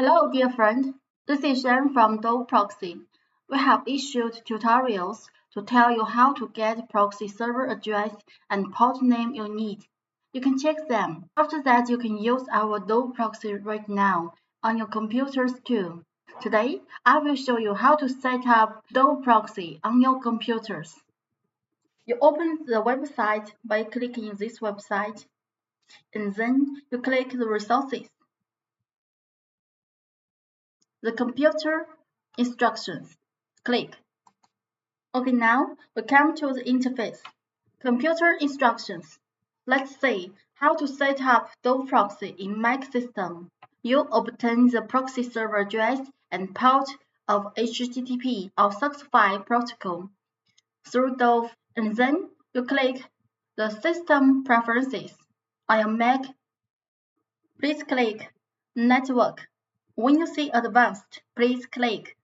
Hello, dear friend. This is Sharon from Doveproxy. We have issued tutorials to tell you how to get proxy server address and port name you need. You can check them. After that, you can use our Doveproxy right now on your computers too. Today, I will show you how to set up Doveproxy on your computers. You open the website by clicking this website, and then you click the resources. The computer instructions. Click. Okay, now we come to the interface. Computer instructions. Let's see how to set up Doveproxy in Mac system. You obtain the proxy server address and port of HTTP or SOCKS5 protocol through Dove, and then you click the System Preferences. On your Mac, please click Network. When you see Advanced, please click.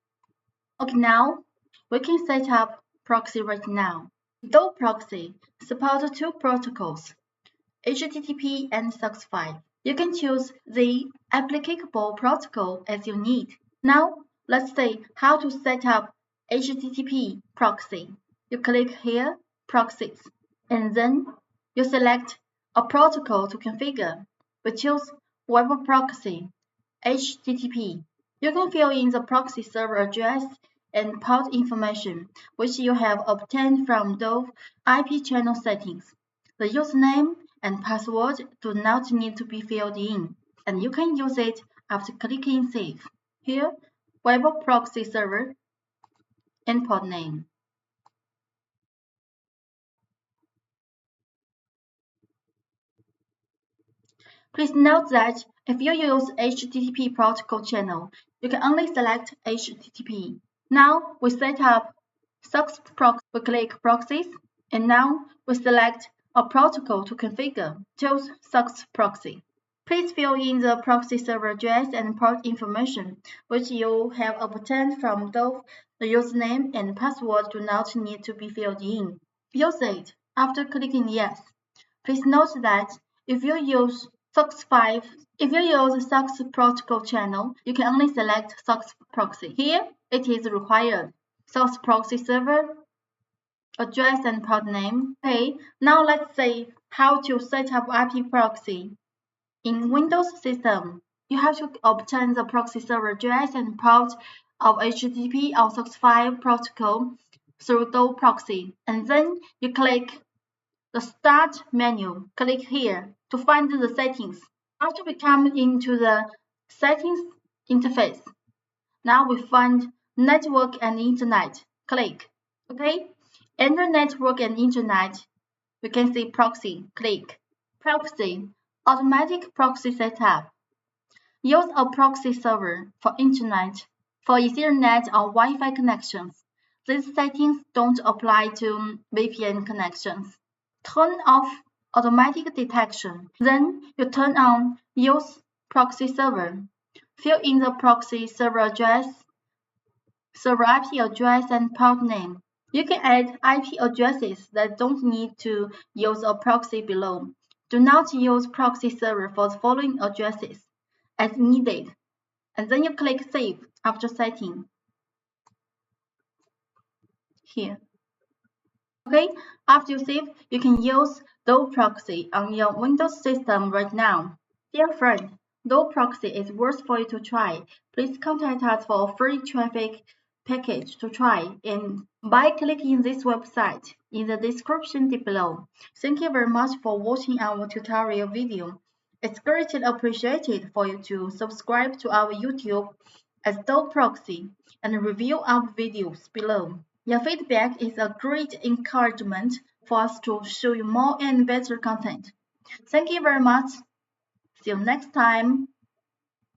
Okay, now we can set up proxy right now. Doveproxy supports two protocols, HTTP and SOCKS5. You can choose the applicable protocol as you need. Now, let's see how to set up HTTP proxy. You click here, Proxies, and then you select a protocol to configure. We choose Doveproxy, HTTP. You can fill in the proxy server address and port information, which you have obtained from Dove IP channel settings. The username and password do not need to be filled in, and you can use it after clicking Save. Here, Doveproxy server and port name. Please note that if you use HTTP protocol channel, you can only select HTTP. Now we set up SOCKS proxy. We click Proxies, and now we select a protocol to configure. Choose SOCKS proxy. Please fill in the proxy server address and port information, which you have obtained from Dove. The username and password do not need to be filled in. Use it after clicking Yes. Please note that if you use SOCKS5, if you use SOCKS protocol channel, you can only select SOCKS proxy. Here, it is required. SOCKS proxy server, address and port name. Okay, now let's see how to set up IP proxy. In Windows system, you have to obtain the proxy server address and port of HTTP or SOCKS5 protocol through Doveproxy, and then you click the Start menu. Click here to find the settings. After we come into the Settings interface, now we find Network and Internet. Click. Okay. Enter Network and Internet. We can see Proxy. Click. Proxy. Automatic proxy setup. Use a proxy server for Internet, for Ethernet or Wi-Fi connections. These settings don't apply to VPN connections. Turn off automatic detection. Then you turn on Use Proxy Server. Fill in the proxy server address, server IP address, and port name. You can add IP addresses that don't need to use a proxy below. Do not use proxy server for the following addresses as needed. And then you click Save after setting. Here. Okay, after you save, you can use Doveproxy on your Windows system right now. Dear friend, Doveproxy is worth for you to try. Please contact us for a free traffic package to try and by clicking this website in the description below. Thank you very much for watching our tutorial video. It's greatly appreciated for you to subscribe to our YouTube as Doveproxy and review our videos below. Your feedback is a great encouragement for us to show you more and better content. Thank you very much. See you next time.